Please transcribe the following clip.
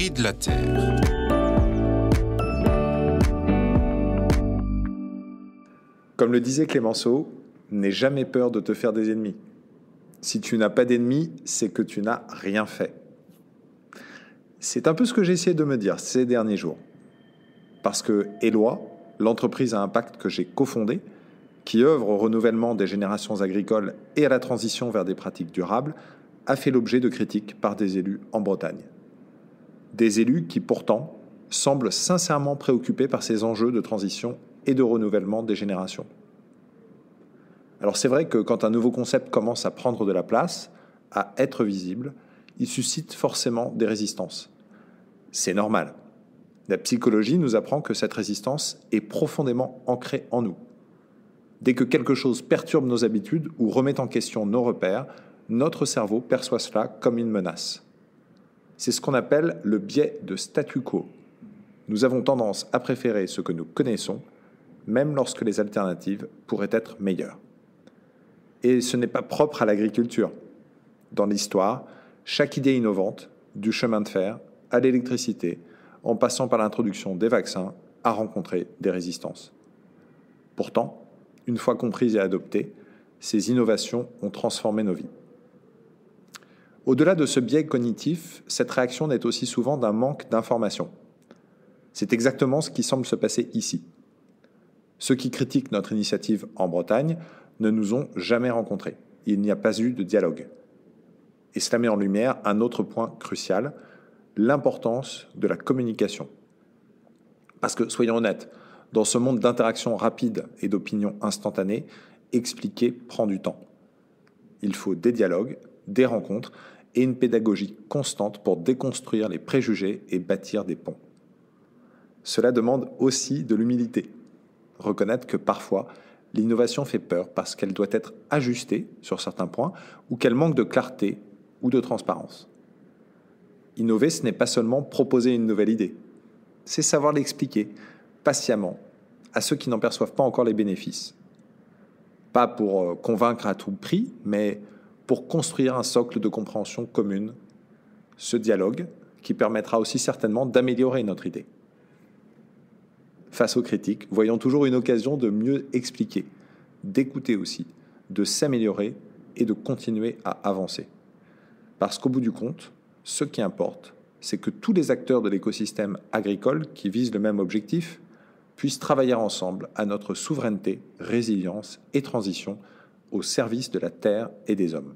prix de la terre. Comme le disait Clémenceau, n'aie jamais peur de te faire des ennemis. Si tu n'as pas d'ennemis, c'est que tu n'as rien fait. C'est un peu ce que j'ai essayé de me dire ces derniers jours. Parce que Eloi, l'entreprise à impact que j'ai cofondée, qui œuvre au renouvellement des générations agricoles et à la transition vers des pratiques durables, a fait l'objet de critiques par des élus en Bretagne. Des élus qui, pourtant, semblent sincèrement préoccupés par ces enjeux de transition et de renouvellement des générations. Alors c'est vrai que quand un nouveau concept commence à prendre de la place, à être visible, il suscite forcément des résistances. C'est normal. La psychologie nous apprend que cette résistance est profondément ancrée en nous. Dès que quelque chose perturbe nos habitudes ou remet en question nos repères, notre cerveau perçoit cela comme une menace. C'est ce qu'on appelle le biais de statu quo. Nous avons tendance à préférer ce que nous connaissons, même lorsque les alternatives pourraient être meilleures. Et ce n'est pas propre à l'agriculture. Dans l'histoire, chaque idée innovante, du chemin de fer à l'électricité, en passant par l'introduction des vaccins, a rencontré des résistances. Pourtant, une fois comprises et adoptées, ces innovations ont transformé nos vies. Au-delà de ce biais cognitif, cette réaction naît aussi souvent d'un manque d'information. C'est exactement ce qui semble se passer ici. Ceux qui critiquent notre initiative en Bretagne ne nous ont jamais rencontrés. Il n'y a pas eu de dialogue. Et cela met en lumière un autre point crucial, l'importance de la communication. Parce que, soyons honnêtes, dans ce monde d'interaction rapide et d'opinion instantanée, expliquer prend du temps. Il faut des dialogues, des rencontres et une pédagogie constante pour déconstruire les préjugés et bâtir des ponts. Cela demande aussi de l'humilité. Reconnaître que parfois, l'innovation fait peur parce qu'elle doit être ajustée sur certains points ou qu'elle manque de clarté ou de transparence. Innover, ce n'est pas seulement proposer une nouvelle idée, c'est savoir l'expliquer patiemment à ceux qui n'en perçoivent pas encore les bénéfices. Pas pour convaincre à tout prix, mais pour construire un socle de compréhension commune. Ce dialogue qui permettra aussi certainement d'améliorer notre idée. Face aux critiques, voyons toujours une occasion de mieux expliquer, d'écouter aussi, de s'améliorer et de continuer à avancer. Parce qu'au bout du compte, ce qui importe, c'est que tous les acteurs de l'écosystème agricole qui visent le même objectif puissent travailler ensemble à notre souveraineté, résilience et transition au service de la terre et des hommes.